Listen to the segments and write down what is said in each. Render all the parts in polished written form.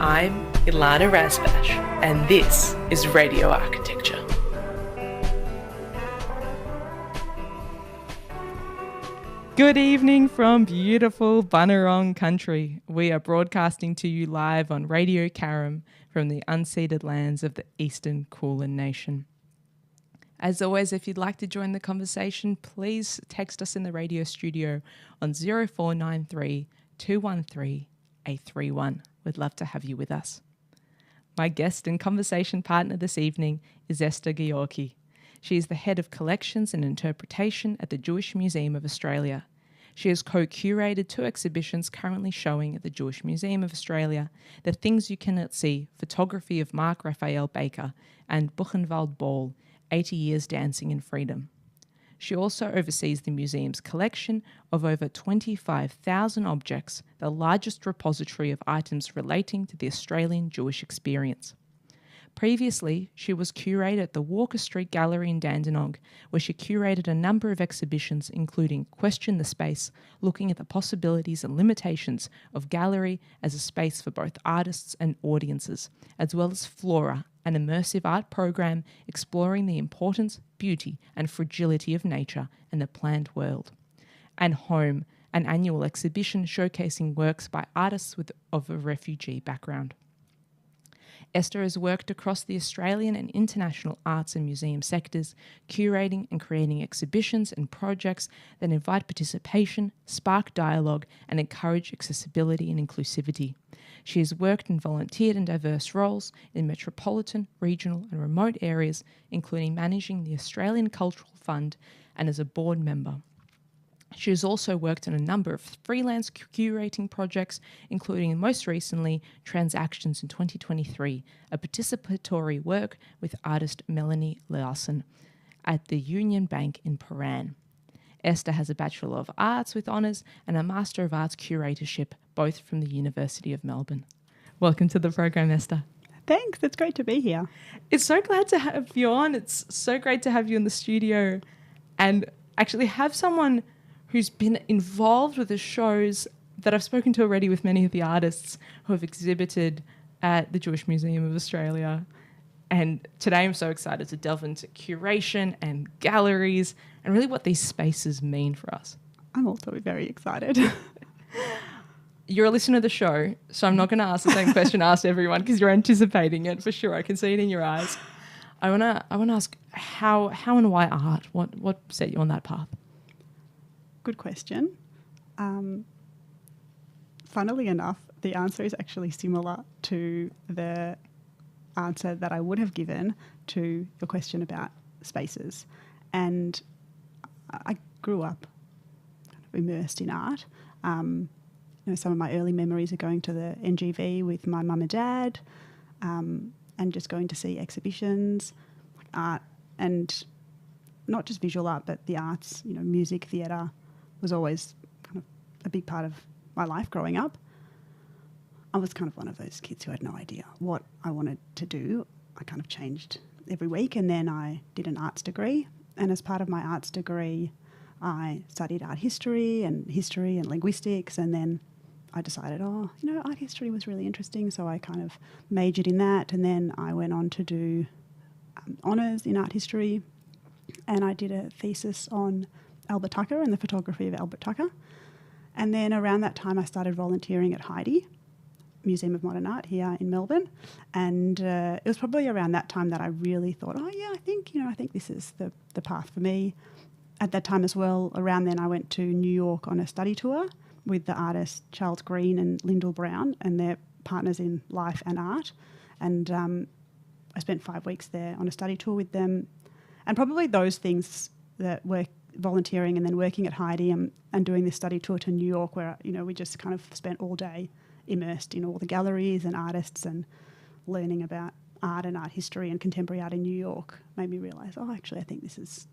I'm Ilana Razbash, and this is Radio Architecture. Good evening from beautiful Bunurong country. We are broadcasting to you live on Radio Karam from the unceded lands of the Eastern Kulin Nation. As always, if you'd like to join the conversation, please text us in the radio studio on 0493 213 831. We'd love to have you with us. My guest and conversation partner this evening is Esther Gyorki. She is the head of collections and interpretation at the Jewish Museum of Australia. She has co-curated 2 exhibitions currently showing at the Jewish Museum of Australia, The Things You Cannot See, photography of Mark Raphael Baker, and Buchenwald Ball, 80 Years Dancing in Freedom. She also oversees the museum's collection of over 25,000 objects, the largest repository of items relating to the Australian Jewish experience. Previously, she was curator at the Walker Street Gallery in Dandenong, where she curated a number of exhibitions including Question the Space, looking at the possibilities and limitations of gallery as a space for both artists and audiences, as well as Flora, an immersive art program exploring the importance, beauty and fragility of nature and the plant world. And Home, an annual exhibition showcasing works by artists of a refugee background. Esther has worked across the Australian and international arts and museum sectors, curating and creating exhibitions and projects that invite participation, spark dialogue, and encourage accessibility and inclusivity. She has worked and volunteered in diverse roles in metropolitan, regional, and remote areas, including managing the Australian Cultural Fund and as a board member. She has also worked on a number of freelance curating projects, including most recently Transactions in 2023, a participatory work with artist Melanie Larson at the Union Bank in Paran. Esther has a Bachelor of Arts with honours and a Master of Arts curatorship, both from the University of Melbourne. Welcome to the program, Esther. Thanks, it's great to be here. It's so glad to have you on. It's so great to have you in the studio and actually have someone who's been involved with the shows that I've spoken to already with many of the artists who have exhibited at the Jewish Museum of Australia. And today I'm so excited to delve into curation and galleries and really what these spaces mean for us. I'm also very excited. You're a listener of the show, so I'm not going to ask the same question I asked everyone because you're anticipating it for sure. I can see it in your eyes. I want to ask how and why art? What set you on that path? Good question. Funnily enough, the answer is actually similar to the answer that I would have given to your question about spaces. And I grew up kind of immersed in art. Some of my early memories are going to the NGV with my mum and dad, and just going to see exhibitions, like art, and not just visual art, but the arts, music, theatre, was always kind of a big part of my life growing up. I was kind of one of those kids who had no idea what I wanted to do. I kind of changed every week, and then I did an arts degree. And as part of my arts degree, I studied art history and linguistics, and then I decided, art history was really interesting, so I kind of majored in that, and then I went on to do honours in art history, and I did a thesis on Albert Tucker and the photography of Albert Tucker. And then around that time I started volunteering at Heidi, Museum of Modern Art here in Melbourne. And it was probably around that time that I really thought, I think this is the path for me. At that time as well, around then I went to New York on a study tour with the artists Charles Green and Lyndall Brown, and they're partners in life and art. And I spent 5 weeks there on a study tour with them. And probably those things that were volunteering and then working at Heidi and doing this study tour to New York where, we just kind of spent all day immersed in all the galleries and artists and learning about art and art history and contemporary art in New York made me realise, actually, I think this is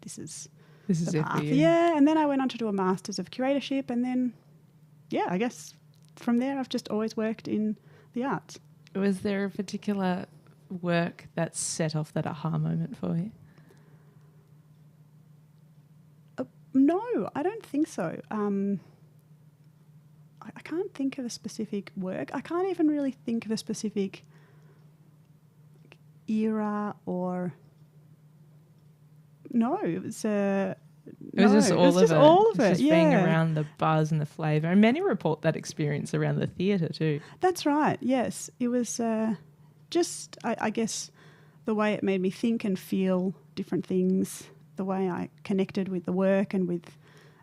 the path. Yeah, and then I went on to do a Masters of Curatorship, and then, I guess from there I've just always worked in the arts. Was there a particular work that set off that aha moment for you? No, I don't think so. I can't think of a specific work. I can't even really think of a specific era or... No, it was... It was just all of it. All of it, just being around the buzz and the flavour. And many report that experience around the theatre too. That's right, yes. It was just, I guess, the way it made me think and feel different things, the way I connected with the work and with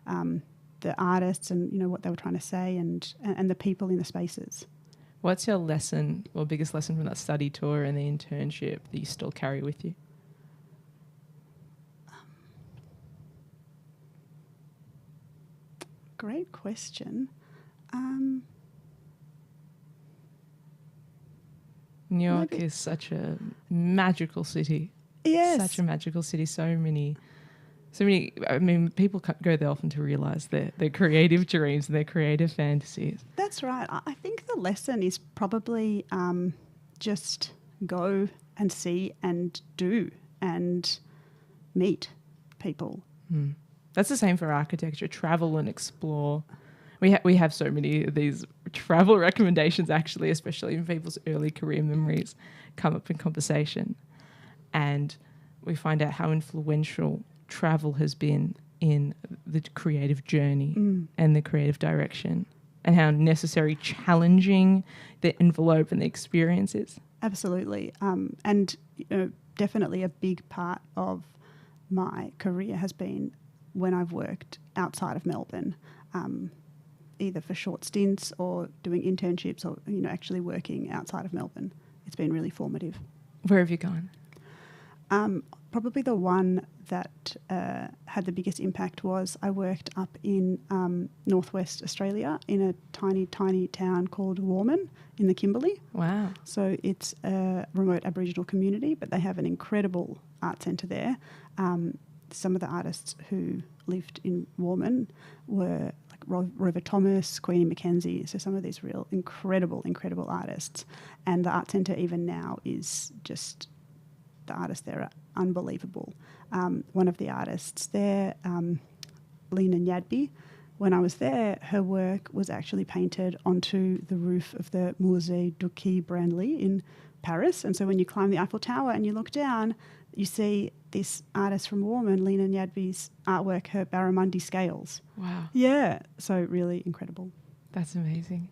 the artists and, you know, what they were trying to say and the people in the spaces. What's your lesson or biggest lesson from that study tour and the internship that you still carry with you? Great question. New York is such a magical city. Yes. Such a magical city. So many, I mean, people go there often to realise their creative dreams and their creative fantasies. That's right. I think the lesson is probably just go and see and do and meet people. That's the same for architecture. Travel and explore. We have so many of these travel recommendations, actually, especially in people's early career memories, come up in conversation, and we find out how influential travel has been in the creative journey and the creative direction, and how necessary challenging the envelope and the experience is. Absolutely, and you know, definitely a big part of my career has been when I've worked outside of Melbourne, either for short stints or doing internships or, you know, actually working outside of Melbourne. It's been really formative. Where have you gone? Probably the one that had the biggest impact was I worked up in northwest Australia in a tiny, tiny town called Warman in the Kimberley. Wow. So it's a remote Aboriginal community, but they have an incredible art centre there. Some of the artists who lived in Warman were like Rover Thomas, Queenie Mackenzie, so some of these real incredible artists. And the art centre even now is just, the artists there are unbelievable. One of the artists there, Lena Nyadby, when I was there, her work was actually painted onto the roof of the Musée du Quai Branly in Paris. And so when you climb the Eiffel Tower and you look down, you see this artist from Warman, Lena Nyadby's artwork, her barramundi scales. Wow. Yeah, so really incredible. That's amazing.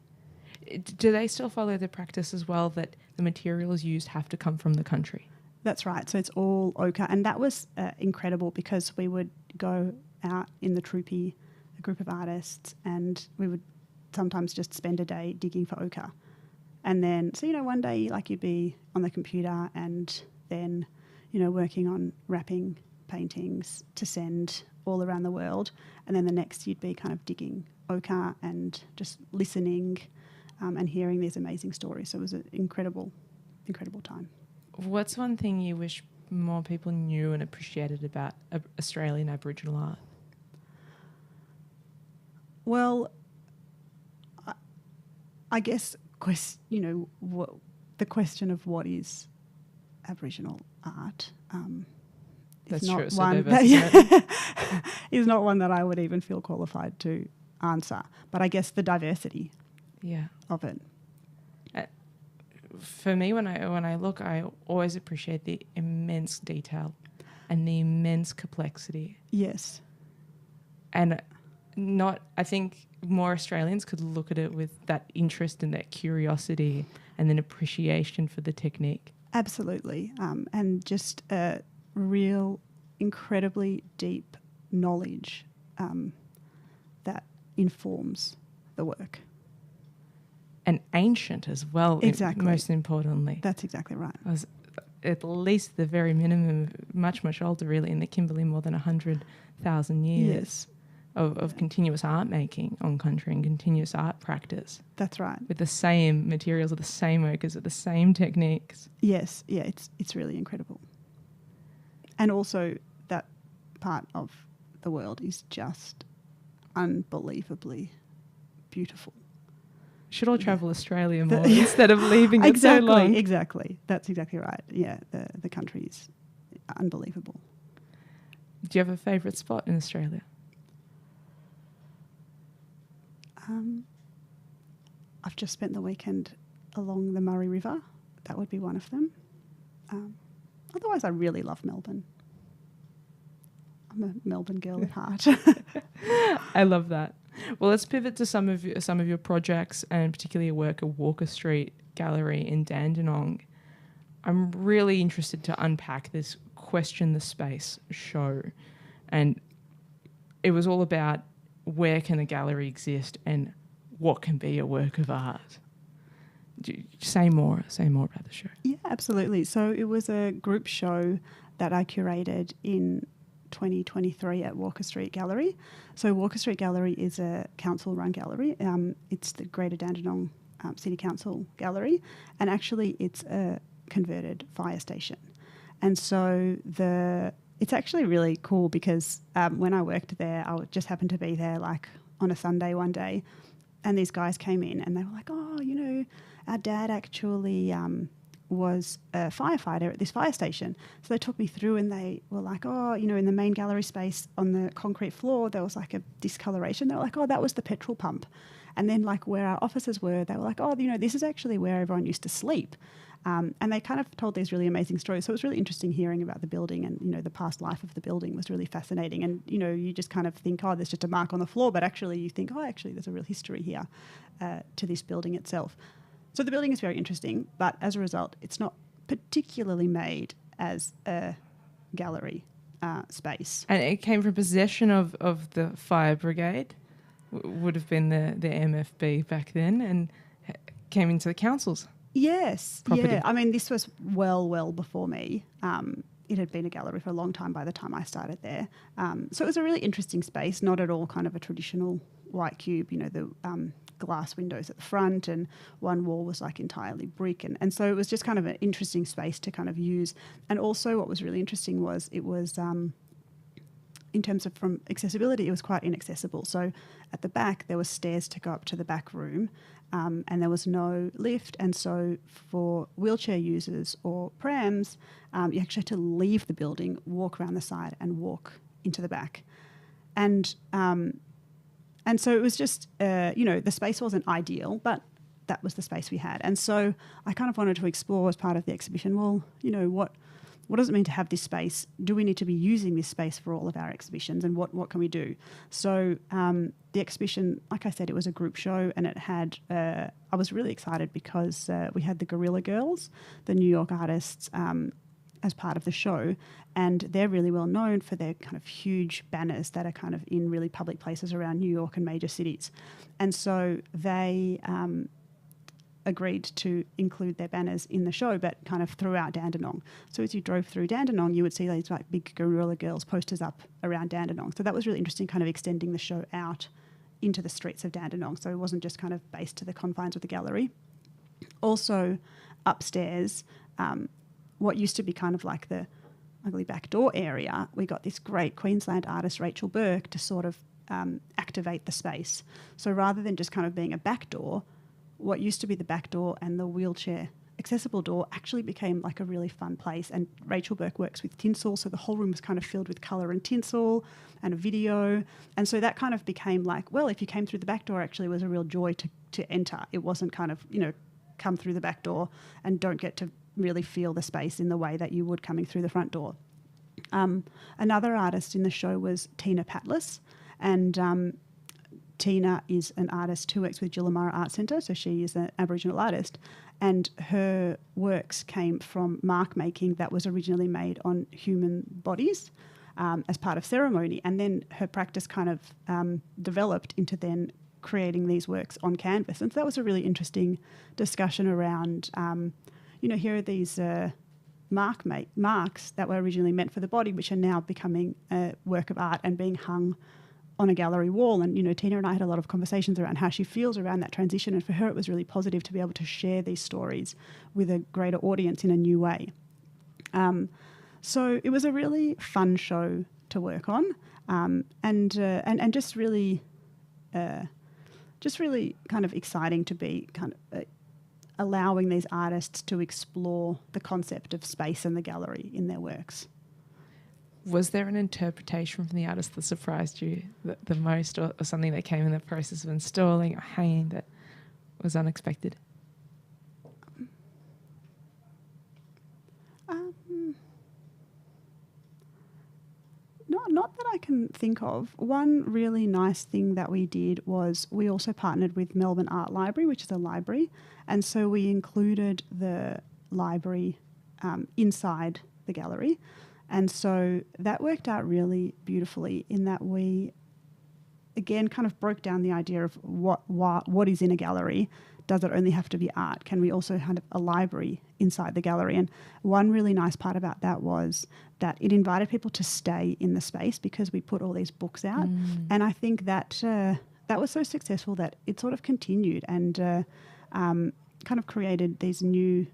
Do they still follow the practice as well that the materials used have to come from the country? That's right. So it's all ochre. And that was incredible because we would go out in the troopy, a group of artists, and we would sometimes just spend a day digging for ochre. And then, so, you know, one day like you'd be on the computer and then, you know, working on wrapping paintings to send all around the world. And then the next you'd be kind of digging ochre and just listening and hearing these amazing stories. So it was an incredible, incredible time. What's one thing you wish more people knew and appreciated about Australian Aboriginal art? Well, I guess, you know, the question of what is Aboriginal art That's is not true. So one diverse, is not one that I would even feel qualified to answer. But I guess the diversity of it. For me, when I look, I always appreciate the immense detail and the immense complexity. Yes. And I think more Australians could look at it with that interest and that curiosity and then appreciation for the technique. Absolutely. And just a real, incredibly deep knowledge that informs the work. And ancient as well, exactly. Most importantly. That's exactly right. I was at least the very minimum, much, much older really, in the Kimberley, more than 100,000 years of continuous art making on country and continuous art practice. That's right. With the same materials, with the same ochres, with the same techniques. Yes, yeah, it's really incredible. And also that part of the world is just unbelievably beautiful. Should all travel Australia more instead of leaving it exactly, so long. Exactly. That's exactly right. Yeah, the country is unbelievable. Do you have a favourite spot in Australia? I've just spent the weekend along the Murray River. That would be one of them. Otherwise, I really love Melbourne. I'm a Melbourne girl at heart. I love that. Well, let's pivot to some of your projects, and particularly your work at Walker Street Gallery in Dandenong. I'm really interested to unpack this Question the Space show, and it was all about where can a gallery exist and what can be a work of art. Say more about the show. Yeah, absolutely. So it was a group show that I curated in 2023 at Walker Street Gallery. So Walker Street Gallery is a council-run gallery. It's the Greater Dandenong City Council gallery, and actually it's a converted fire station. And so it's actually really cool because when I worked there, I just happened to be there like on a Sunday one day, and these guys came in and they were like, oh, you know, our dad actually was a firefighter at this fire station. So they took me through and they were like, oh, you know, in the main gallery space on the concrete floor, there was like a discoloration. They were like, oh, that was the petrol pump. And then like where our offices were, they were like, oh, you know, this is actually where everyone used to sleep. And they kind of told these really amazing stories. So it was really interesting hearing about the building, and, you know, the past life of the building was really fascinating. And, you know, you just kind of think, oh, there's just a mark on the floor, but actually you think, oh, actually there's a real history here to this building itself. So the building is very interesting, but as a result, it's not particularly made as a gallery space. And it came from possession of the fire brigade, would have been the MFB back then, and came into the council's. Yes, property. yeah. I mean, this was well before me. It had been a gallery for a long time by the time I started there. So it was a really interesting space, not at all kind of a traditional white cube, you know, the glass windows at the front, and one wall was like entirely brick. And so it was just kind of an interesting space to kind of use. And also what was really interesting was it was, in terms of from accessibility, it was quite inaccessible. So at the back, there were stairs to go up to the back room, and there was no lift. And so for wheelchair users or prams, you actually had to leave the building, walk around the side and walk into the back. And so it was just, you know, the space wasn't ideal, but that was the space we had. And so I kind of wanted to explore as part of the exhibition, well, you know, what does it mean to have this space? Do we need to be using this space for all of our exhibitions, and what can we do? So the exhibition, like I said, it was a group show, and it had, I was really excited because we had the Gorilla Girls, the New York artists, as part of the show, and they're really well known for their kind of huge banners that are kind of in really public places around New York and major cities. And so they agreed to include their banners in the show, but kind of throughout Dandenong. So as you drove through Dandenong, you would see these like big Gorilla Girls posters up around Dandenong. So that was really interesting, kind of extending the show out into the streets of Dandenong. So it wasn't just kind of based to the confines of the gallery. Also upstairs, what used to be kind of like the ugly back door area, we got this great Queensland artist, Rachel Burke, to sort of activate the space. So rather than just kind of being a back door, what used to be the back door and the wheelchair accessible door actually became like a really fun place. And Rachel Burke works with tinsel, so the whole room was kind of filled with colour and tinsel and a video. And so that kind of became like, well, if you came through the back door, actually it was a real joy to enter. It wasn't kind of, you know, come through the back door and don't get to really feel the space in the way that you would coming through the front door. Another artist in the show was Tina Patlis, and Tina is an artist who works with Gillamara Art Centre, so she is an Aboriginal artist, and her works came from mark making that was originally made on human bodies as part of ceremony, and then her practice kind of developed into then creating these works on canvas. And so that was a really interesting discussion around, you know, here are these marks that were originally meant for the body, which are now becoming a work of art and being hung on a gallery wall. And, you know, Tina and I had a lot of conversations around how she feels around that transition. And for her, it was really positive to be able to share these stories with a greater audience in a new way. So it was a really fun show to work on, and just really kind of exciting to be kind of allowing these artists to explore the concept of space and the gallery in their works. Was there an interpretation from the artist that surprised you the most, or something that came in the process of installing or hanging that was unexpected? Not that I can think of. One really nice thing that we did was we also partnered with Melbourne Art Library, which is a library, and so we included the library inside the gallery, and so that worked out really beautifully in that we, again, kind of broke down the idea of what is in a gallery. Does it only have to be art? Can we also have a library inside the gallery? And one really nice part about that was that it invited people to stay in the space because we put all these books out. And I think that that was so successful that it sort of continued and kind of created these new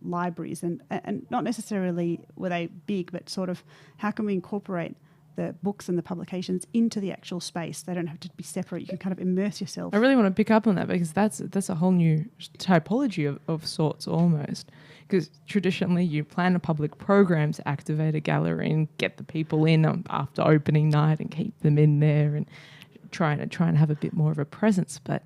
libraries. And not necessarily were they big, but sort of how can we incorporate the books and the publications into the actual space? They don't have to be separate. You can kind of immerse yourself. I really want to pick up on that because that's a whole new typology of sorts almost. Because traditionally you plan a public program to activate a gallery and get the people in after opening night and keep them in there and try and have a bit more of a presence. But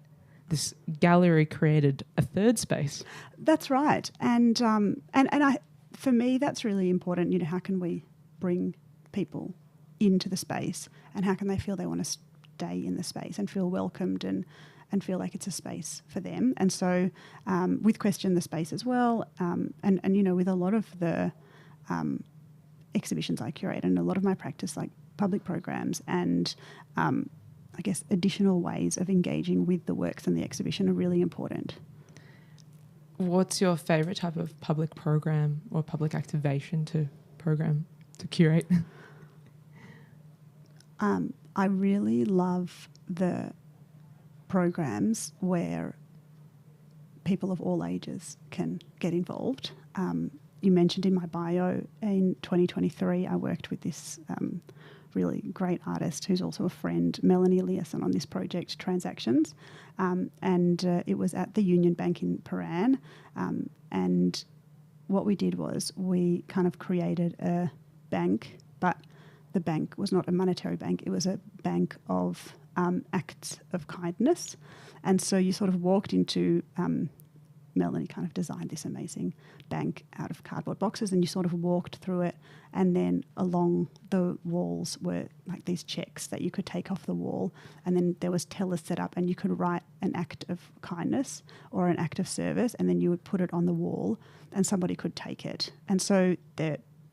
this gallery created a third space. That's right. And for me, that's really important. You know, how can we bring people into the space and how can they feel they want to stay in the space and feel welcomed and feel like it's a space for them. And so with Question the Space as well, and you know, with a lot of the exhibitions I curate and a lot of my practice, like public programs and I guess additional ways of engaging with the works in the exhibition are really important. What's your favourite type of public program or public activation to curate? I really love the programs where people of all ages can get involved. You mentioned in my bio, in 2023, I worked with this really great artist who's also a friend, Melanie Eliasson, on this project, Transactions. And it was at the Union Bank in Paran. And what we did was we kind of created a bank, but the bank was not a monetary bank. It was a bank of acts of kindness. And so you sort of walked into, Melanie kind of designed this amazing bank out of cardboard boxes, and you sort of walked through it, and then along the walls were like these checks that you could take off the wall, and then there was tellers set up and you could write an act of kindness or an act of service, and then you would put it on the wall and somebody could take it. And so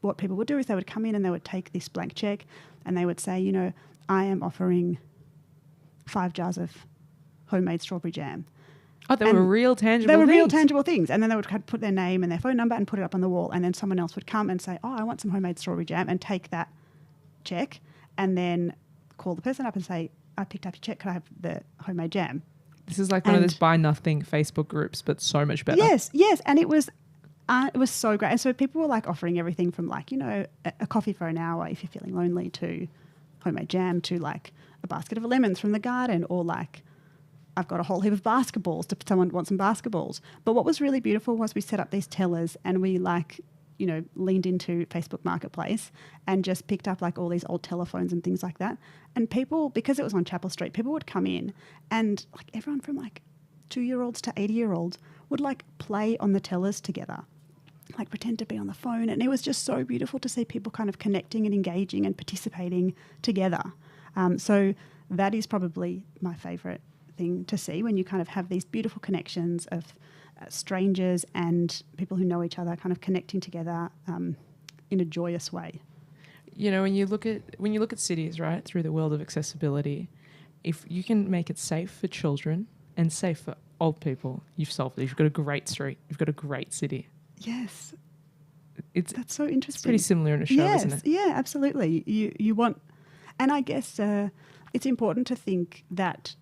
what people would do is they would come in and they would take this blank check and they would say, you know, I am offering 5 jars of homemade strawberry jam. Oh, they were real tangible things. They were real tangible things. And then they would put their name and their phone number and put it up on the wall, and then someone else would come and say, oh, I want some homemade strawberry jam, and take that check and then call the person up and say, I picked up your check, could I have the homemade jam? This is like one of those buy nothing Facebook groups, but so much better. Yes. And it was so great. And so people were like offering everything from like, you know, a coffee for an hour if you're feeling lonely, to homemade jam, to like a basket of lemons from the garden, or like I've got a whole heap of basketballs to someone wants some basketballs. But what was really beautiful was we set up these tellers and we like, you know, leaned into Facebook Marketplace and just picked up like all these old telephones and things like that. And people, because it was on Chapel Street, people would come in and like everyone from like 2-year-olds to 80-year-olds would like play on the tellers together, like pretend to be on the phone. And it was just so beautiful to see people kind of connecting and engaging and participating together. So that is probably my favourite thing to see, when you kind of have these beautiful connections of strangers and people who know each other kind of connecting together in a joyous way. You know, when you look at cities, right, through the world of accessibility, if you can make it safe for children and safe for old people, you've solved it. You've got a great street. You've got a great city. Yes. That's so interesting. It's pretty similar in a show, isn't it? Yeah, absolutely. You want, and I guess it's important to think that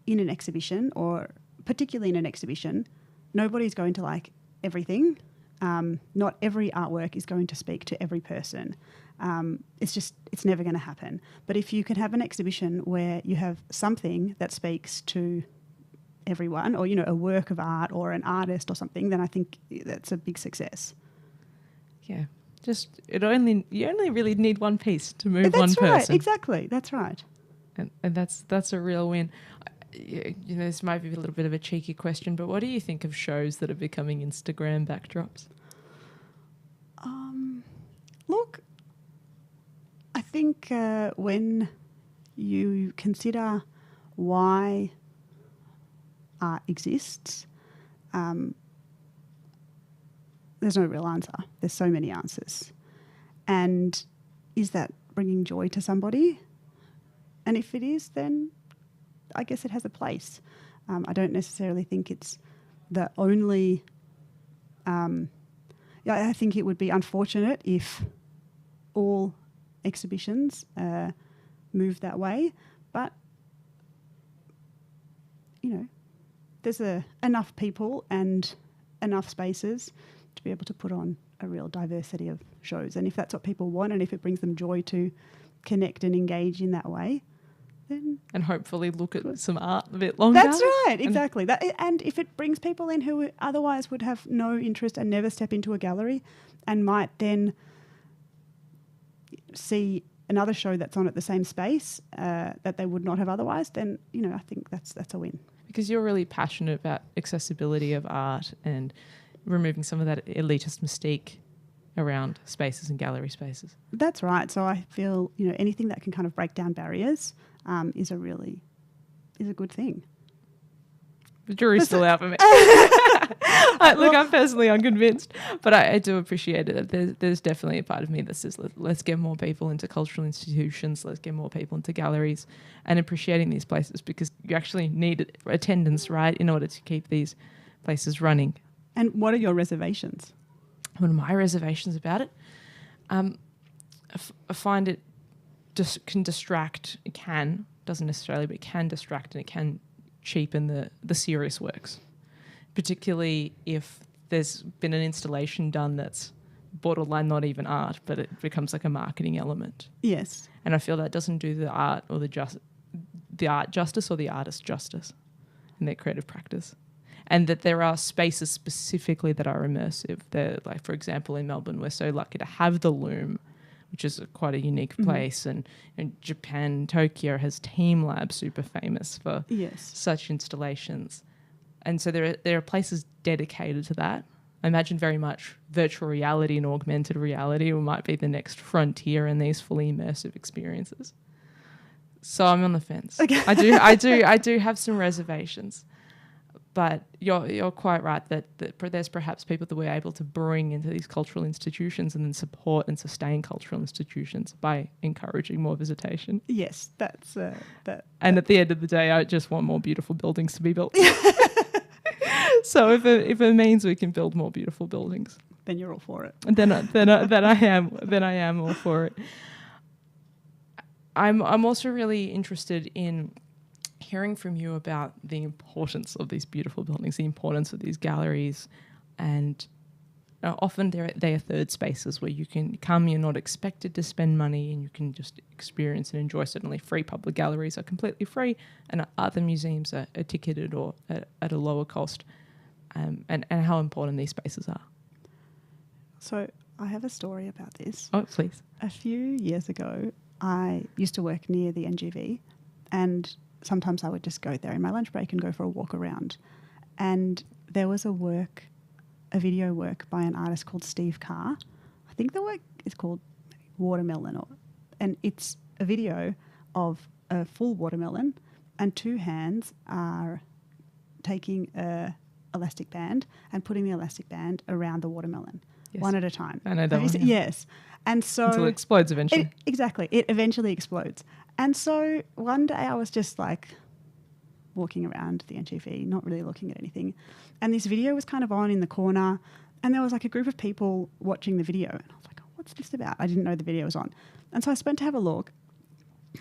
in an exhibition, or particularly in an exhibition, nobody's going to like everything. Not every artwork is going to speak to every person. It's never going to happen. But if you can have an exhibition where you have something that speaks to everyone, or, you know, a work of art or an artist or something, then I think that's a big success. Yeah. You only really need one piece to move one person. That's right. Exactly. That's right. And that's a real win. this might be a little bit of a cheeky question, but what do you think of shows that are becoming Instagram backdrops? Look, I think when you consider why art exists, there's no real answer. There's so many answers. And is that bringing joy to somebody? And if it is, then I guess it has a place. I don't necessarily think it's the only... I think it would be unfortunate if all exhibitions move that way. But, there's enough people and enough spaces to be able to put on a real diversity of shows. And if that's what people want, and if it brings them joy to connect and engage in that way, then... And hopefully look at some art a bit longer. That's right, exactly. And if it brings people in who otherwise would have no interest and never step into a gallery and might then see another show that's on at the same space that they would not have otherwise, then, I think that's a win. Because you're really passionate about accessibility of art and removing some of that elitist mystique around spaces and gallery spaces. That's right. So I feel, anything that can kind of break down barriers is a good thing. The jury's still out for me. Look, I'm personally unconvinced, but I do appreciate it. There's definitely a part of me that says let's get more people into cultural institutions, let's get more people into galleries and appreciating these places, because you actually need attendance, right, in order to keep these places running. And what are your reservations? What are my reservations about it? I find it can distract. It doesn't necessarily, but it can distract and it can cheapen the serious works, particularly if there's been an installation done that's borderline not even art, but it becomes like a marketing element. Yes. And I feel that doesn't do the art or the art justice or the artist justice in their creative practice. And that there are spaces specifically that are immersive. They're, like, for example, in Melbourne, we're so lucky to have the Loom, which is quite a unique place. And Japan, Tokyo has Team Lab, super famous for such installations. And so there are places dedicated to that. I imagine very much virtual reality and augmented reality might be the next frontier in these fully immersive experiences. So I'm on the fence. Okay. I do have some reservations. But you're quite right that there's perhaps people that we're able to bring into these cultural institutions and then support and sustain cultural institutions by encouraging more visitation. Yes, that's that. And at the end of the day, I just want more beautiful buildings to be built. So if it means we can build more beautiful buildings, then you're all for it. Then I am all for it. I'm also really interested in hearing from you about the importance of these beautiful buildings, the importance of these galleries, and often they are third spaces where you can come, you're not expected to spend money, and you can just experience and enjoy. Certainly free public galleries are completely free, and other museums are ticketed or at a lower cost, and how important these spaces are. So I have a story about this. Oh, please. A few years ago, I used to work near the NGV, and sometimes I would just go there in my lunch break and go for a walk around. And there was a video work by an artist called Steve Carr. I think the work is called Watermelon, and it's a video of a full watermelon and two hands are taking a elastic band and putting the elastic band around the watermelon, one at a time. I know that one. Yes. And so... Until it explodes eventually. Exactly. It eventually explodes. And so one day I was just like walking around the NGV, not really looking at anything. And this video was kind of on in the corner, and there was like a group of people watching the video. And I was like, oh, what's this about? I didn't know the video was on. And so I went to have a look.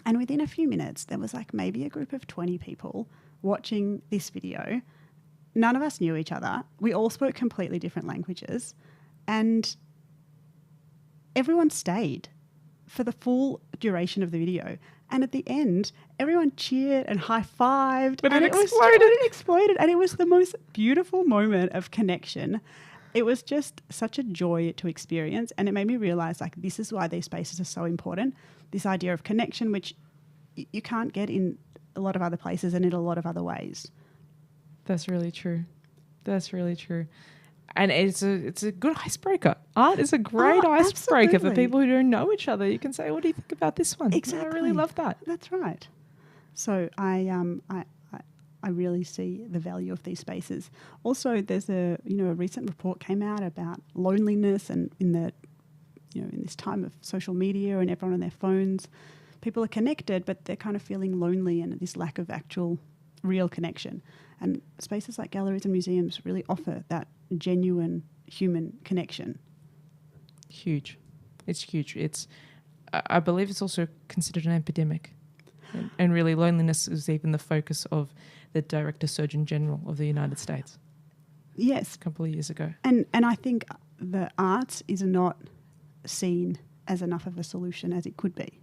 And within a few minutes, there was like maybe a group of 20 people watching this video. None of us knew each other. We all spoke completely different languages. And everyone stayed for the full duration of the video. And at the end, everyone cheered and high-fived. But it exploded. And it was the most beautiful moment of connection. It was just such a joy to experience. And it made me realise, like, this is why these spaces are so important. This idea of connection, which you can't get in a lot of other places and in a lot of other ways. That's really true. That's really true. And it's a good icebreaker. Art is a great icebreaker for people who don't know each other. You can say, what do you think about this one? Exactly. I really love that. That's right. So I really see the value of these spaces. Also, there's a recent report came out about loneliness, and in this time of social media and everyone on their phones, people are connected, but they're kind of feeling lonely and this lack of actual real connection. And spaces like galleries and museums really offer that genuine human connection. Huge. It's huge. I believe it's also considered an epidemic. And really, loneliness is even the focus of the Director Surgeon General of the United States. Yes. A couple of years ago. And I think the arts is not seen as enough of a solution as it could be.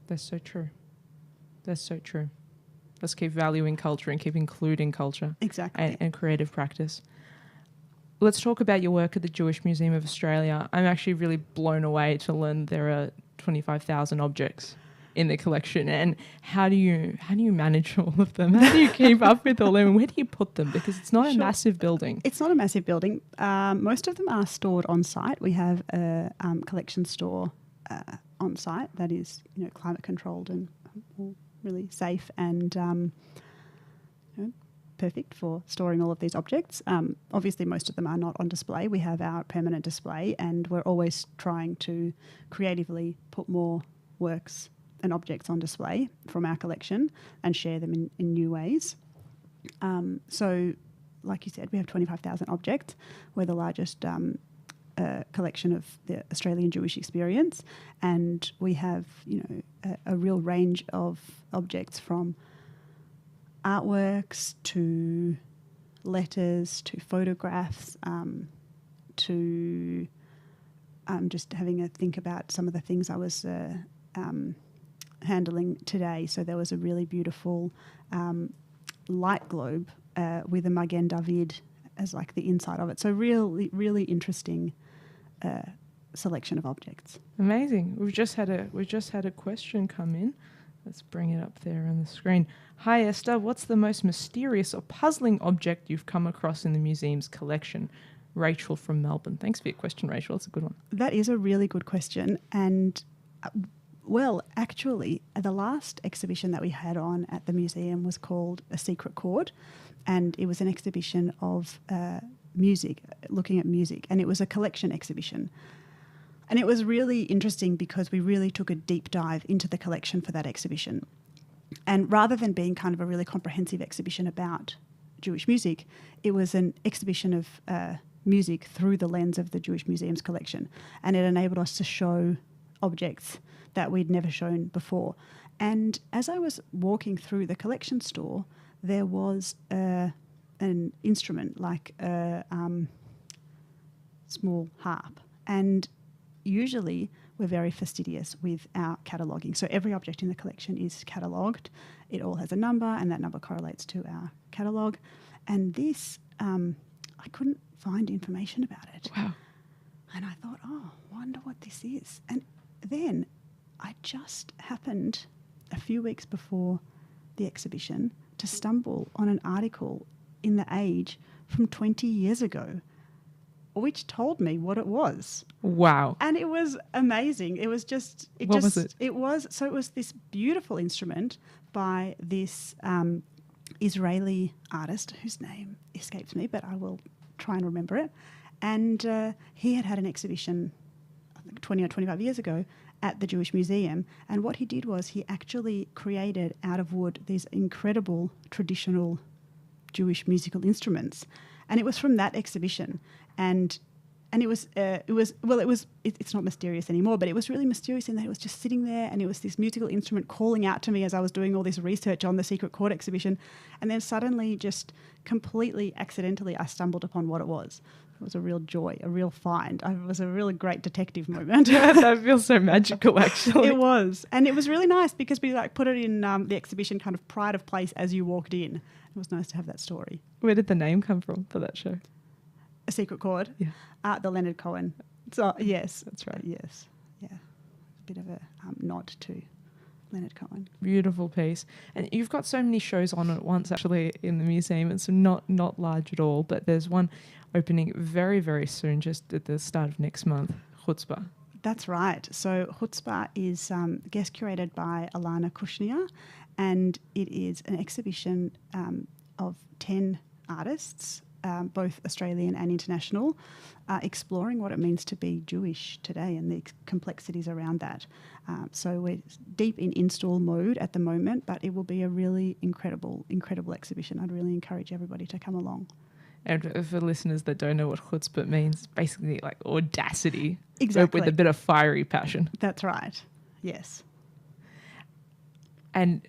That's so true. That's so true. Let's keep valuing culture and keep including culture. Exactly. And creative practice. Let's talk about your work at the Jewish Museum of Australia. I'm actually really blown away to learn there are 25,000 objects in the collection. And how do you manage all of them? How do you keep up with all of them? Where do you put them? Because it's not a massive building. It's not a massive building. Most of them are stored on site. We have a collection store on site that is climate controlled and really safe and perfect for storing all of these objects. Obviously, most of them are not on display. We have our permanent display, and we're always trying to creatively put more works and objects on display from our collection and share them in new ways. So, like you said, we have 25,000 objects. We're the largest collection of the Australian Jewish experience, and we have a real range of objects from artworks to letters to photographs to just having a think about some of the things I was handling today. So there was a really beautiful light globe with a Magen David as like the inside of it. So really, really interesting selection of objects. Amazing. We've just had a question come in. Let's bring it up there on the screen. Hi Esther, what's the most mysterious or puzzling object you've come across in the museum's collection? Rachel from Melbourne. Thanks for your question, Rachel. It's a good one. That is a really good question. And well, actually, the last exhibition that we had on at the museum was called A Secret Chord, and it was an exhibition of music, looking at music, and it was a collection exhibition. And it was really interesting because we really took a deep dive into the collection for that exhibition. And rather than being kind of a really comprehensive exhibition about Jewish music, it was an exhibition of music through the lens of the Jewish Museum's collection. And it enabled us to show objects that we'd never shown before. And as I was walking through the collection store, there was an instrument like a small harp. And usually we're very fastidious with our cataloguing. So every object in the collection is catalogued. It all has a number, and that number correlates to our catalogue. And this, I couldn't find information about it. Wow. And I thought, wonder what this is. And then I just happened a few weeks before the exhibition to stumble on an article in The Age from 20 years ago, which told me what it was. Wow. And it was amazing. It was just... What was it? It was this beautiful instrument by this Israeli artist whose name escapes me, but I will try and remember it. And he had an exhibition, I think 20 or 25 years ago, at the Jewish Museum. And what he did was he actually created out of wood these incredible traditional Jewish musical instruments. And it was from that exhibition. And it's not mysterious anymore, but it was really mysterious in that it was just sitting there, and it was this musical instrument calling out to me as I was doing all this research on the Secret Chord exhibition. And then suddenly, just completely accidentally, I stumbled upon what it was. It was a real joy, a real find. It was a really great detective moment. That feels so magical, actually. It was. And it was really nice because we put it in the exhibition kind of pride of place as you walked in. It was nice to have that story. Where did the name come from for that show? A Secret Chord? Yeah. The Leonard Cohen. So, yes. That's right. Yes. Yeah. A bit of a nod to Leonard Cohen. Beautiful piece. And you've got so many shows on at once actually in the museum. It's not large at all, but there's one opening very, very soon, just at the start of next month, Chutzpah. That's right. So Chutzpah is guest curated by Ilana Razbash, and it is an exhibition of 10 artists, both Australian and international, exploring what it means to be Jewish today and the complexities around that. So we're deep in install mode at the moment, but it will be a really incredible exhibition. I'd really encourage everybody to come along. And for listeners that don't know what chutzpah means, basically like audacity. Exactly. With a bit of fiery passion. That's right. Yes. And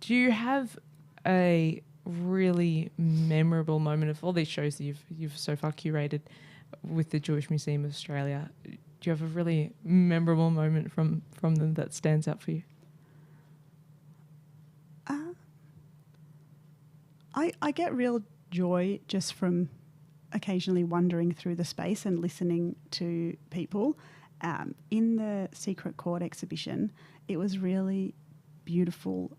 do you have a really memorable moment of all these shows that you've so far curated with the Jewish Museum of Australia? Do you have a really memorable moment from them that stands out for you? I get real joy just from occasionally wandering through the space and listening to people. In the Secret Court exhibition, it was really beautiful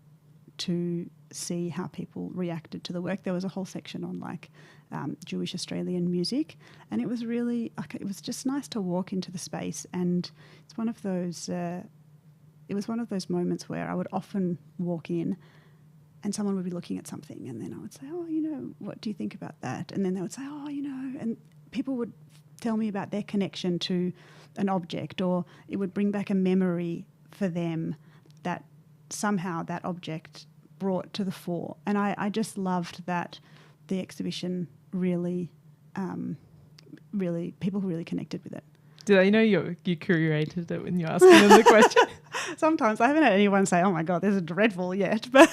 to see how people reacted to the work. There was a whole section on Jewish Australian music, and it was really it was just nice to walk into the space, and it's one of those it was one of those moments where I would often walk in and someone would be looking at something, and then I would say, oh, what do you think about that? And then they would say, oh, and people would tell me about their connection to an object, or it would bring back a memory for them that somehow that object brought to the fore. And I just loved that the exhibition really, people really connected with it. Did I know you curated it when you asked them the question? Sometimes I haven't had anyone say, "Oh my God, this is dreadful" yet, but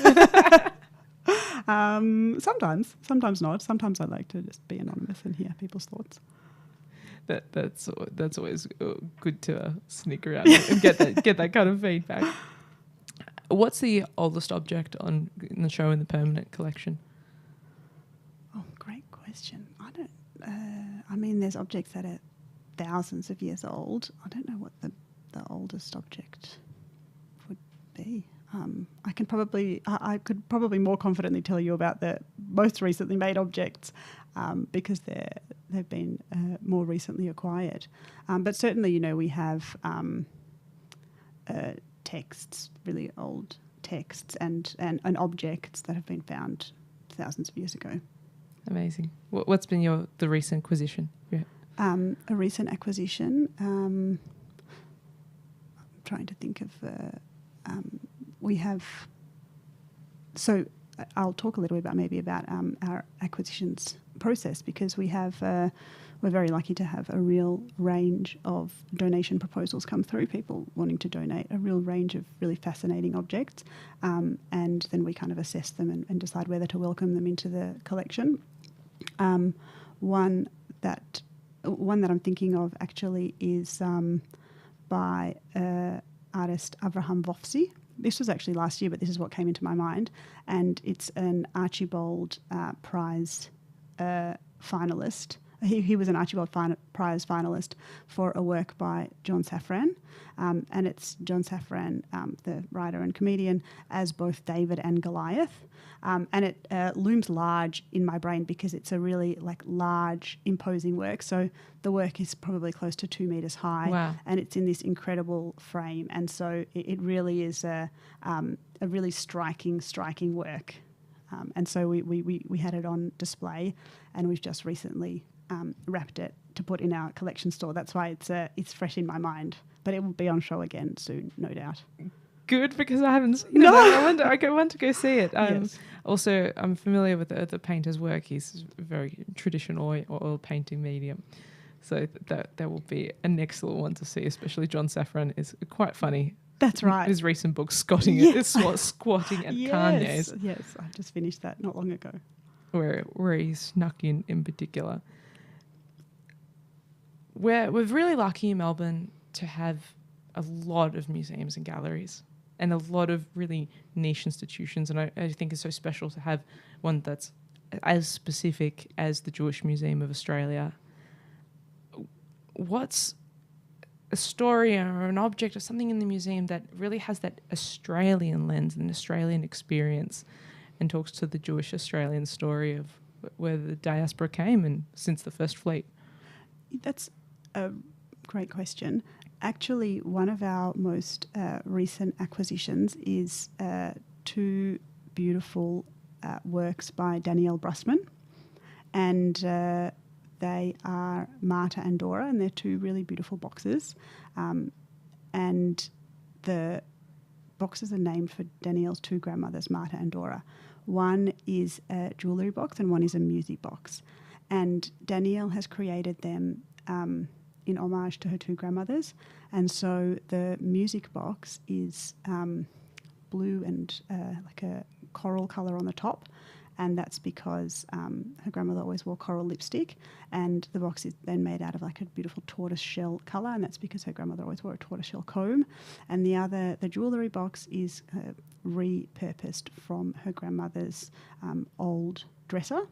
sometimes not. Sometimes I like to just be anonymous and hear people's thoughts. That's always good to sneak around and get that kind of feedback. What's the oldest object in the show in the permanent collection? Oh, great question. I don't. There's objects that are thousands of years old. I don't know what the oldest object would be. I could probably more confidently tell you about the most recently made objects because they've been more recently acquired. But certainly, we have texts, really old texts, and objects that have been found thousands of years ago. Amazing. What's been the recent acquisition? Yeah. A recent acquisition. I'm trying to think of. We have. So I'll talk a little bit about our acquisitions process, because we have. We're very lucky to have a real range of donation proposals come through, people wanting to donate a real range of really fascinating objects, and then we kind of assess them and decide whether to welcome them into the collection. One that I'm thinking of actually is by artist Avraham Vofsy. This was actually last year, but this is what came into my mind, and it's an Archibald Prize finalist. He was an Archibald Prize finalist for a work by John Safran, and it's John Safran, the writer and comedian, as both David and Goliath, and it looms large in my brain because it's a really large, imposing work. So the work is probably close to 2 meters high, wow. And it's in this incredible frame, and so it really is a really striking work. And so we had it on display, and we've just recently wrapped it to put in our collection store. That's why it's fresh in my mind, but it will be on show again soon, no doubt. Good, because I haven't seen it. I want to go see it. Yes. Also, I'm familiar with the painter's work. He's a very traditional oil painting medium, so that will be an excellent one to see. Especially John Safran is quite funny. That's right. His recent book, squatting at Kanye's. Yes, I just finished that not long ago. Where he snuck in particular. We're really lucky in Melbourne to have a lot of museums and galleries and a lot of really niche institutions, and I think it's so special to have one that's as specific as the Jewish Museum of Australia. What's a story or an object or something in the museum that really has that Australian lens and Australian experience and talks to the Jewish Australian story of where the diaspora came and since the first fleet? That's a great question. Actually, one of our most recent acquisitions is two beautiful works by Danielle Brustman, and they are Marta and Dora, and they're two really beautiful boxes. And the boxes are named for Danielle's two grandmothers, Marta and Dora. One is a jewellery box and one is a music box. And Danielle has created them in homage to her two grandmothers. And so the music box is blue and like a coral colour on the top. And that's because her grandmother always wore coral lipstick, and the box is then made out of like a beautiful tortoise shell colour, and that's because her grandmother always wore a tortoise shell comb. And the jewellery box is repurposed from her grandmother's old dresser,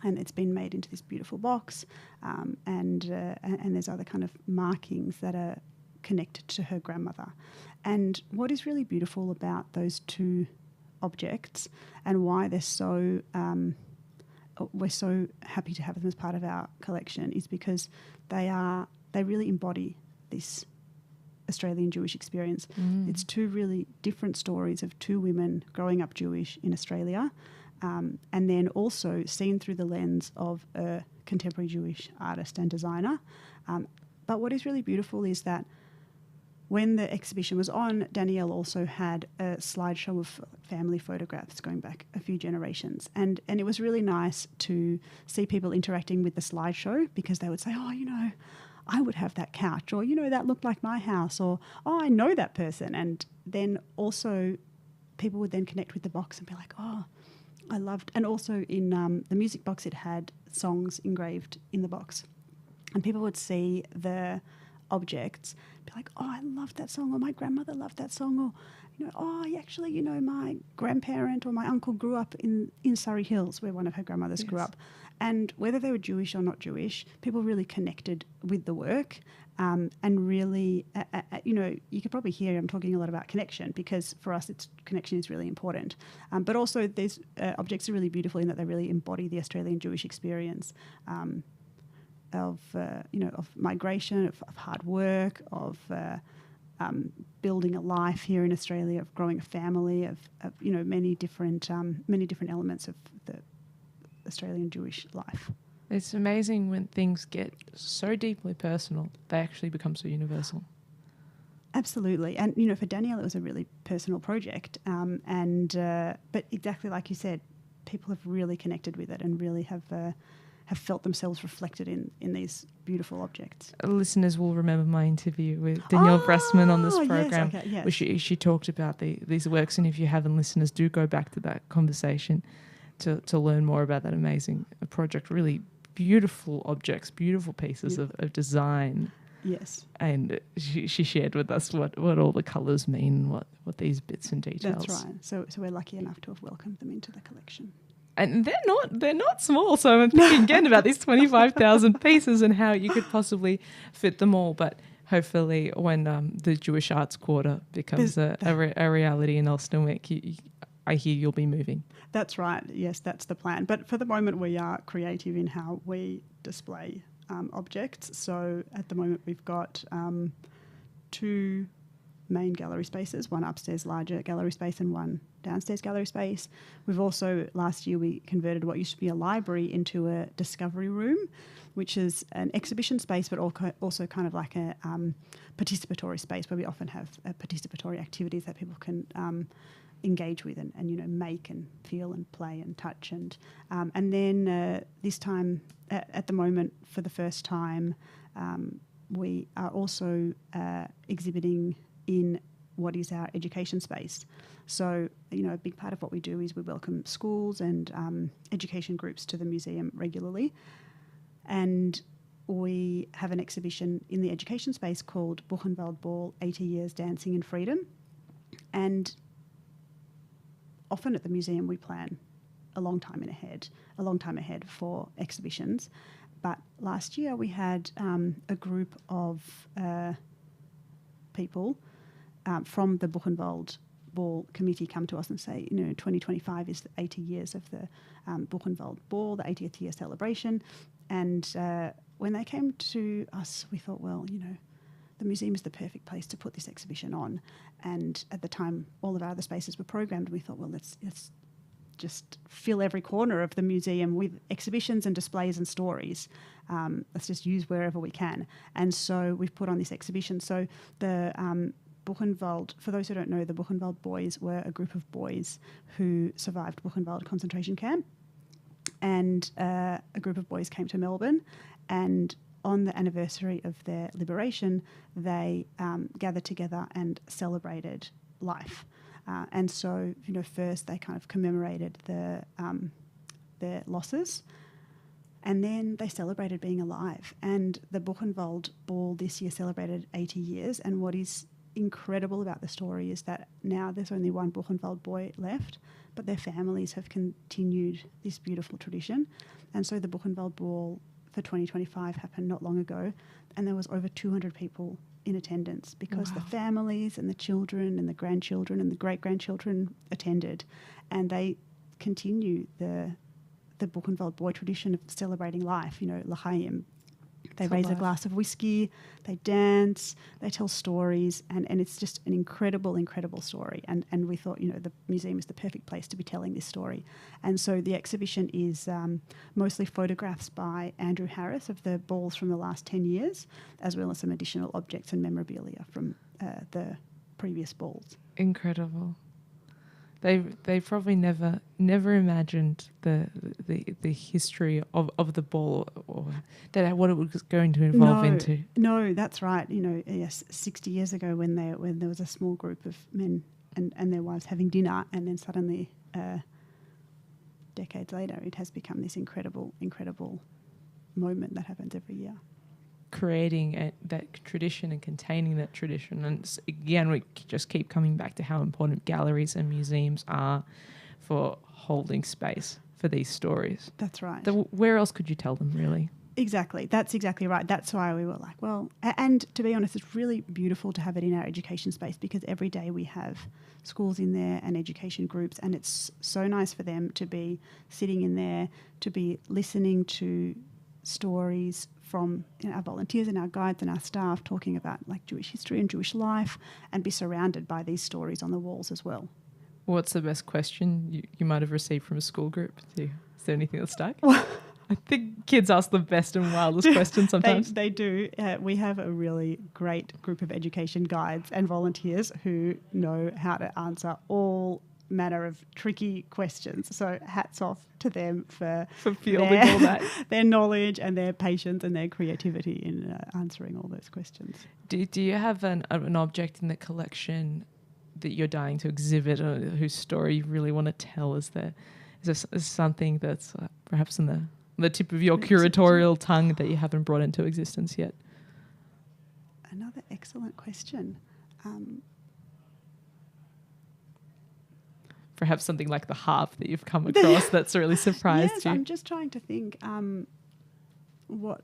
and it's been made into this beautiful box. And there's other kind of markings that are connected to her grandmother. And what is really beautiful about those two objects and why they're so we're so happy to have them as part of our collection is because they really embody this Australian Jewish experience. It's two really different stories of two women growing up Jewish in Australia, and then also seen through the lens of a contemporary Jewish artist and designer. But what is really beautiful is that when the exhibition was on, Danielle also had a slideshow of family photographs going back a few generations. And it was really nice to see people interacting with the slideshow, because they would say, oh, I would have that couch, or, that looked like my house, or, oh, I know that person. And then also people would then connect with the box and be like, oh, I loved. And also in the music box, it had songs engraved in the box. And people would see the objects, be like, oh, I loved that song, or my grandmother loved that song, or, my grandparent or my uncle grew up in Surrey Hills, where one of her grandmothers grew up. And whether they were Jewish or not Jewish, people really connected with the work. And really, you could probably hear I'm talking a lot about connection, because for us, connection is really important. But also these objects are really beautiful in that they really embody the Australian Jewish experience. Of migration, of hard work, of building a life here in Australia, of growing a family, of many different elements of the Australian Jewish life. It's amazing when things get so deeply personal, they actually become so universal. Absolutely, and for Danielle, it was a really personal project, but exactly like you said, people have really connected with it and really have felt themselves reflected in these beautiful objects. Listeners will remember my interview with Danielle Brustman on this program, yes. where she talked about these works. And if you haven't, listeners, do go back to that conversation to learn more about that amazing project. Really beautiful objects, beautiful pieces of design. Yes. And she shared with us what all the colours mean, what these bits and details. That's right. So we're lucky enough to have welcomed them into the collection. And they're not small. So I'm thinking again about these 25,000 pieces and how you could possibly fit them all. But hopefully when the Jewish Arts Quarter becomes a reality in Elsternwick, I hear you'll be moving. That's right. Yes, that's the plan. But for the moment, we are creative in how we display objects. So at the moment, we've got two main gallery spaces, one upstairs larger gallery space and one downstairs gallery space. We've also, last year, we converted what used to be a library into a discovery room, which is an exhibition space, but also kind of like a participatory space where we often have participatory activities that people can engage with and make and feel and play and touch. And then this time, at the moment, for the first time, we are also exhibiting in what is our education space. So, a big part of what we do is we welcome schools and education groups to the museum regularly. And we have an exhibition in the education space called Buchenwald Ball, 80 Years Dancing in Freedom. And often at the museum we plan a long time ahead for exhibitions. But last year we had a group of people from the Buchenwald Ball Committee come to us and say, 2025 is the 80 years of the Buchenwald Ball, the 80th year celebration. And when they came to us, we thought, well, the museum is the perfect place to put this exhibition on. And at the time, all of our other spaces were programmed. We thought, well, let's just fill every corner of the museum with exhibitions and displays and stories. Let's just use wherever we can. And so we've put on this exhibition. So the Buchenwald, for those who don't know, the Buchenwald boys were a group of boys who survived Buchenwald concentration camp. And a group of boys came to Melbourne, and on the anniversary of their liberation, they gathered together and celebrated life. And so, first they kind of commemorated their losses, and then they celebrated being alive. And the Buchenwald Ball this year celebrated 80 years, and what is incredible about the story is that now there's only one Buchenwald boy left, but their families have continued this beautiful tradition. And so the Buchenwald Ball for 2025 happened not long ago, and there was over 200 people in attendance because the families and the children and the grandchildren and the great-grandchildren attended, and they continue the Buchenwald boy tradition of celebrating life, l'chaim. They raise a glass of whiskey, they dance, they tell stories, and it's just an incredible, incredible story. And we thought, the museum is the perfect place to be telling this story. And so the exhibition is mostly photographs by Andrew Harris of the balls from the last 10 years, as well as some additional objects and memorabilia from the previous balls. Incredible. They probably never imagined the history of the ball or what it was going to evolve into. No, that's right. Yes, 60 years ago when there was a small group of men and their wives having dinner, and then suddenly decades later it has become this incredible moment that happens every year. Creating that tradition and containing that tradition. And again, we just keep coming back to how important galleries and museums are for holding space for these stories. That's right. Where else could you tell them, really? Exactly. That's exactly right. That's why we were like, well, and to be honest, it's really beautiful to have it in our education space because every day we have schools in there and education groups, and it's so nice for them to be sitting in there, to be listening to stories from our volunteers and our guides and our staff talking about like Jewish history and Jewish life, and be surrounded by these stories on the walls as well. What's the best question you might have received from a school group? Is there anything that stuck? I think kids ask the best and wildest questions sometimes. They do. We have a really great group of education guides and volunteers who know how to answer all manner of tricky questions. So hats off to them for fielding all that. Their knowledge and their patience and their creativity in answering all those questions. Do you have an object in the collection that you're dying to exhibit or whose story you really want to tell? Is there something that's perhaps on the tip of your curatorial tongue that you haven't brought into existence yet? Another excellent question. Perhaps something like the harp that you've come across that's really surprised yes, you. I'm just trying to think what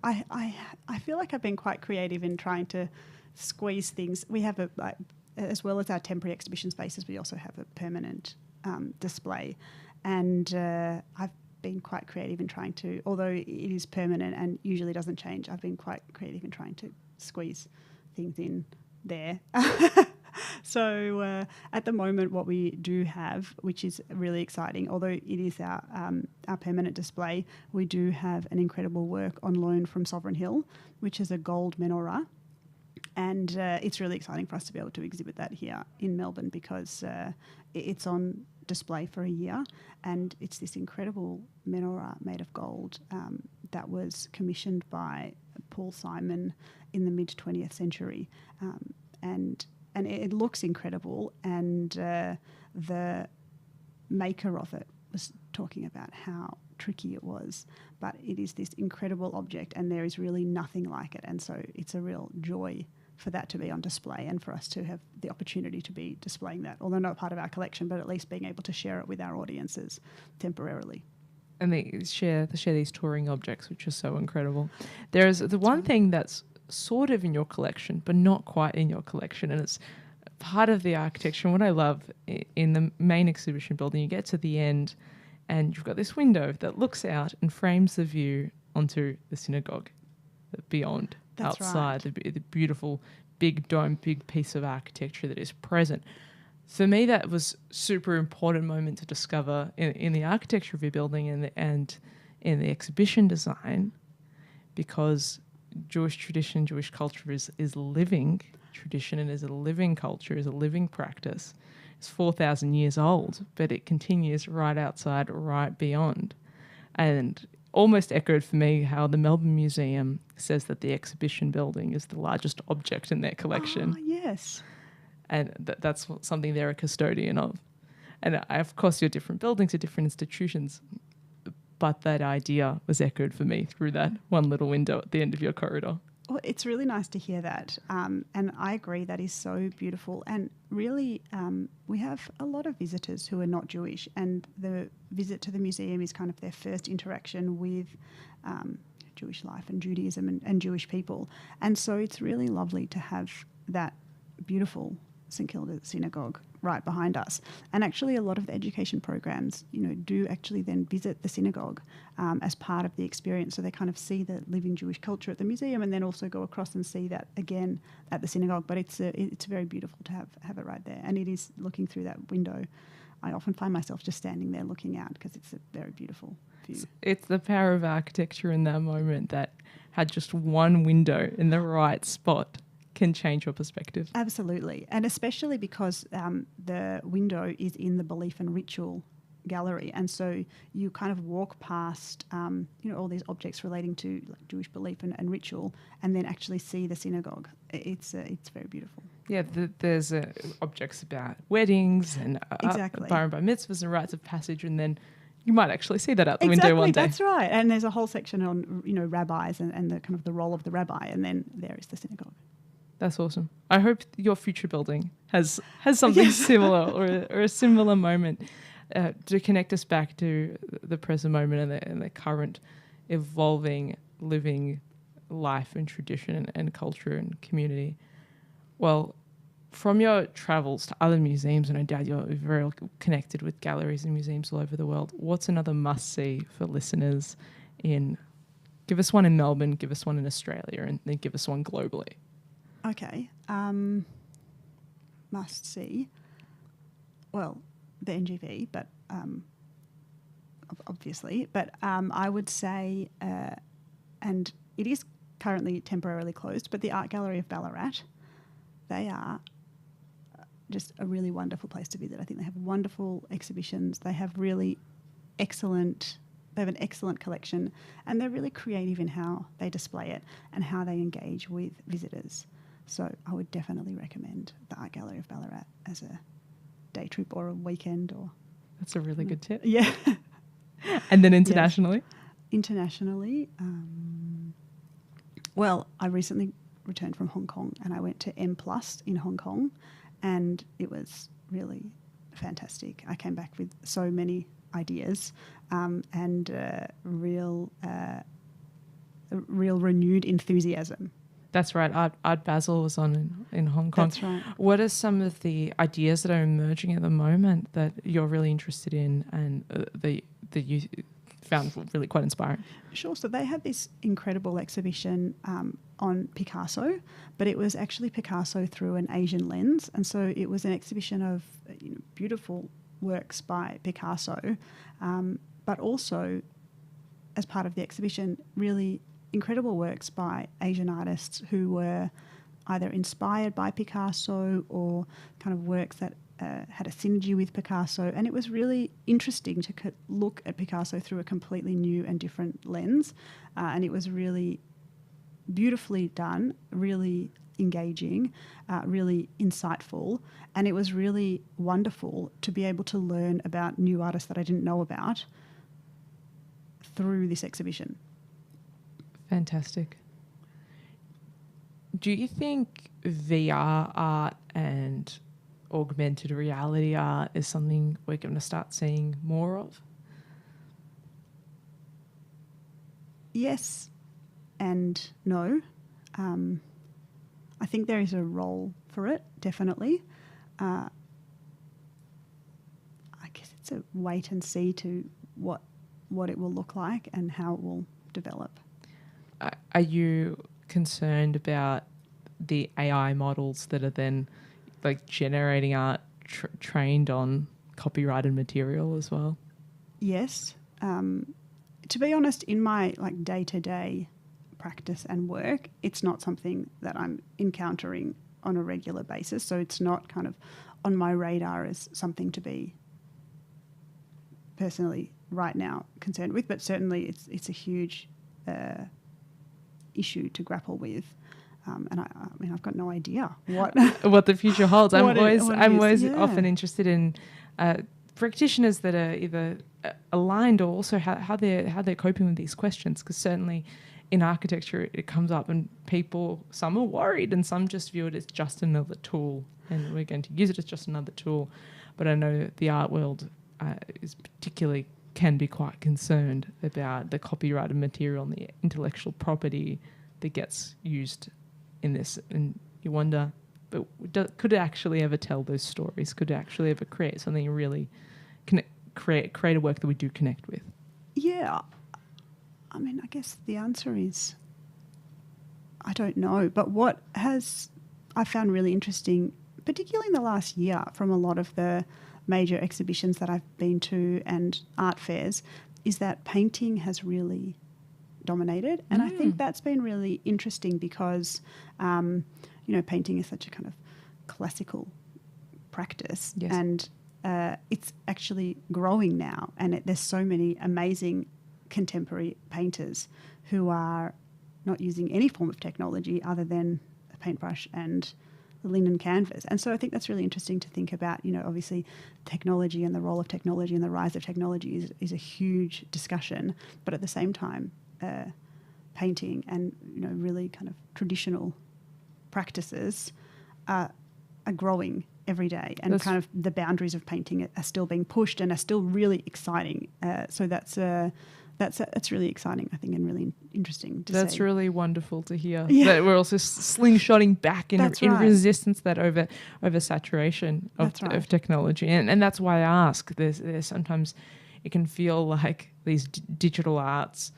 I feel like I've been quite creative in trying to squeeze things. We have as well as our temporary exhibition spaces, we also have a permanent display, and I've been quite creative in trying to, although it is permanent and usually doesn't change, I've been quite creative in trying to squeeze things in there. So at the moment what we do have, which is really exciting, although it is our permanent display, we do have an incredible work on loan from Sovereign Hill, which is a gold menorah. And it's really exciting for us to be able to exhibit that here in Melbourne because it's on display for a year, and it's this incredible menorah made of gold that was commissioned by Paul Simon in the mid-20th century. And it looks incredible, and the maker of it was talking about how tricky it was, but it is this incredible object and there is really nothing like it, and so it's a real joy for that to be on display and for us to have the opportunity to be displaying that, although not part of our collection, but at least being able to share it with our audiences temporarily. And they share these touring objects, which is so incredible. There's the one thing that's sort of in your collection, but not quite in your collection. And it's part of the architecture. And what I love in the main exhibition building, you get to the end and you've got this window that looks out and frames the view onto the synagogue beyond. That's outside, right. the beautiful big dome, big piece of architecture that is present. For me, that was super important moment to discover in the architecture of your building and in the exhibition design, because Jewish tradition, Jewish culture is living tradition and is a living culture, is a living practice. It's 4,000 years old, but it continues right outside, right beyond. And almost echoed for me how the Melbourne Museum says that the exhibition building is the largest object in their collection. Oh, yes. And that's something they're a custodian of. And of course, your different buildings are different institutions, but that idea was echoed for me through that one little window at the end of your corridor. Well, it's really nice to hear that. And I agree, that is so beautiful. And really, we have a lot of visitors who are not Jewish, and the visit to the museum is kind of their first interaction with Jewish life and Judaism and Jewish people. And so it's really lovely to have that beautiful St Kilda Synagogue right behind us. And actually a lot of the education programs, do actually then visit the synagogue as part of the experience. So they kind of see the living Jewish culture at the museum and then also go across and see that again at the synagogue. But it's very beautiful to have it right there. And it is, looking through that window, I often find myself just standing there looking out because it's a very beautiful view. It's the power of architecture in that moment that had just one window in the right spot can change your perspective. Absolutely. And especially because the window is in the belief and ritual gallery. And so you kind of walk past, all these objects relating to like Jewish belief and ritual, and then actually see the synagogue. It's very beautiful. Yeah, there's objects about weddings and Exactly. bar and bar mitzvahs and rites of passage, and then you might actually see that out the window one day. That's right. And there's a whole section on rabbis and the kind of the role of the rabbi, and then there is the synagogue. That's awesome. I hope your future building has something similar or a similar moment to connect us back to the present moment and the current evolving, living life and tradition and culture and community. Well, from your travels to other museums, and I doubt you're very connected with galleries and museums all over the world, what's another must-see for listeners give us one in Melbourne, give us one in Australia, and then give us one globally? Okay. Must see. Well, the NGV, but obviously. But I would say, and it is currently temporarily closed, but the Art Gallery of Ballarat, they are just a really wonderful place to visit. I think they have wonderful exhibitions. They have an excellent collection, and they're really creative in how they display it and how they engage with visitors. So I would definitely recommend the Art Gallery of Ballarat as a day trip or a weekend. That's a really good tip. Yeah. And then internationally? Yes. Internationally, well, I recently returned from Hong Kong and I went to M+ in Hong Kong, and it was really fantastic. I came back with so many ideas and real renewed enthusiasm. That's right. Art Basel was on in Hong Kong. That's right. What are some of the ideas that are emerging at the moment that you're really interested in and that you found really quite inspiring? Sure. So they had this incredible exhibition on Picasso, but it was actually Picasso through an Asian lens. And so it was an exhibition of beautiful works by Picasso, but also as part of the exhibition, really incredible works by Asian artists who were either inspired by Picasso or kind of works that had a synergy with Picasso. And it was really interesting to look at Picasso through a completely new and different lens. And it was really beautifully done, really engaging, really insightful. And it was really wonderful to be able to learn about new artists that I didn't know about through this exhibition. Fantastic. Do you think VR art and augmented reality art is something we're going to start seeing more of? Yes and no. I think there is a role for it, definitely. I guess it's a wait and see to what it will look like and how it will develop. Are you concerned about the AI models that are then like generating art trained on copyrighted material as well? Yes. To be honest, in my like day-to-day practice and work, it's not something that I'm encountering on a regular basis. So it's not kind of on my radar as something to be personally right now concerned with, but certainly it's a huge issue to grapple with. And I mean, I've got no idea what the future holds. I'm always yeah. often interested in practitioners that are either aligned or also how they're coping with these questions, because certainly in architecture it comes up and some are worried and some just view it as just another tool and we're going to use it as just another tool. But I know the art world can be quite concerned about the copyrighted material and the intellectual property that gets used in this, and you wonder, but could it actually ever tell those stories? Could it actually ever create something really create a work that we do connect with? Yeah. I mean, I guess the answer is I don't know. But what I found really interesting, particularly in the last year from a lot of the major exhibitions that I've been to and art fairs, is that painting has really dominated. And I think that's been really interesting because, painting is such a kind of classical practice. Yes. And it's actually growing now. And there's so many amazing contemporary painters who are not using any form of technology other than a paintbrush and the linen canvas. And so I think that's really interesting to think about. Obviously technology and the role of technology and the rise of technology is a huge discussion, but at the same time, painting and really kind of traditional practices are growing every day, and kind of the boundaries of painting are still being pushed and are still really exciting. So that's really exciting, I think, and really interesting to see. That's really wonderful to hear. Yeah. That we're also slingshotting back in resistance that over saturation of technology, and that's why I ask. There's sometimes it can feel like these digital arts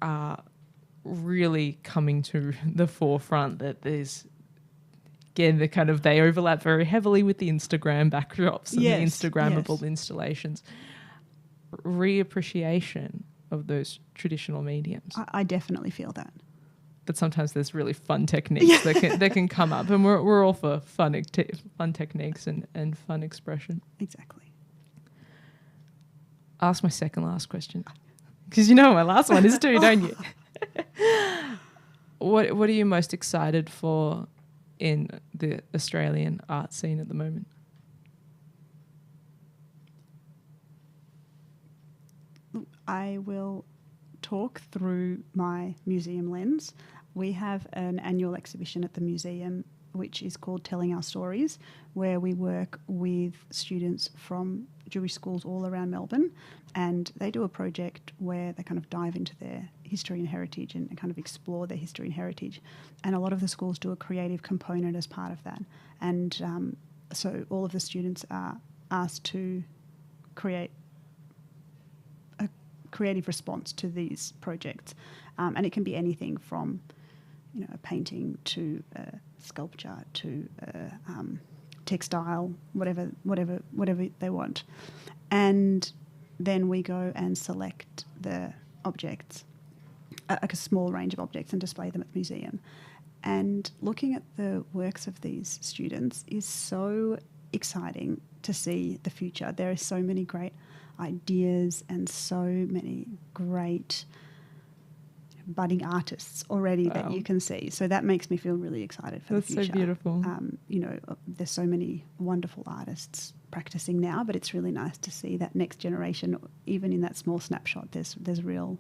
are really coming to the forefront. That there's again they overlap very heavily with the Instagram backdrops and the Instagrammable installations. Reappreciation of those traditional mediums. I definitely feel that. But sometimes there's really fun techniques that can come up, and we're all for fun techniques and fun expression. Exactly. Ask my second last question, because you know my last one is too, don't you? What are you most excited for in the Australian art scene at the moment? I will talk through my museum lens. We have an annual exhibition at the museum which is called Telling Our Stories, where we work with students from Jewish schools all around Melbourne, and they do a project where they kind of dive into their history and heritage and kind of explore their history and heritage. And a lot of the schools do a creative component as part of that. And so all of the students are asked to create a creative response to these projects. And it can be anything from, a painting to a sculpture to a textile, whatever they want. And then we go and select the objects, like a small range of objects, and display them at the museum. And looking at the works of these students is so exciting to see the future. There are so many great ideas and so many great budding artists already that you can see. So that makes me feel really excited for the future. That's so beautiful. There's so many wonderful artists practicing now, but it's really nice to see that next generation, even in that small snapshot, there's real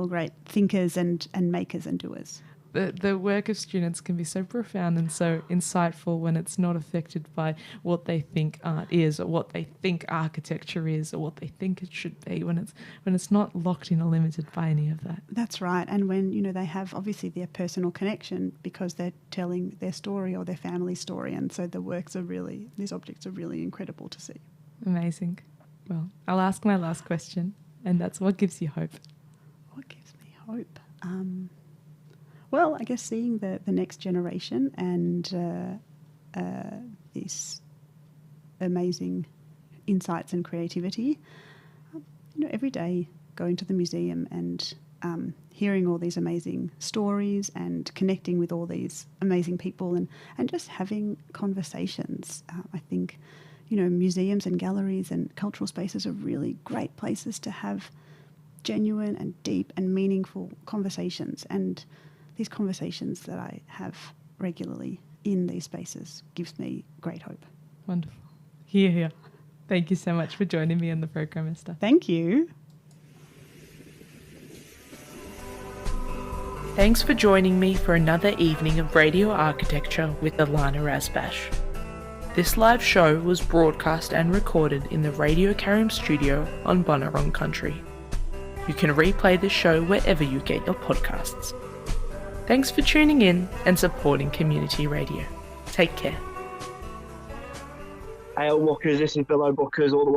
great thinkers and makers and doers. the work of students can be so profound and so insightful when it's not affected by what they think art is, or what they think architecture is, or what they think it should be, when it's not locked in or limited by any of that. That's right. And when, you know, they have obviously their personal connection because they're telling their story or their family story, and so these objects are really incredible to see. Amazing. Well, I'll ask my last question, and that's what gives you hope? What gives me hope? Well, I guess seeing the next generation and these amazing insights and creativity. Every day going to the museum and hearing all these amazing stories and connecting with all these amazing people and just having conversations. I think, museums and galleries and cultural spaces are really great places to have genuine and deep and meaningful conversations, and these conversations that I have regularly in these spaces gives me great hope. Wonderful. Hear, hear. Thank you so much for joining me on the program, Esther. Thank you. Thanks for joining me for another evening of Radio Architecture with Ilana Razbash. This live show was broadcast and recorded in the Radio Karim studio on Bunurong Country. You can replay this show wherever you get your podcasts. Thanks for tuning in and supporting community radio. Take care. Hey, Bookers, this is Billo Bookers all the way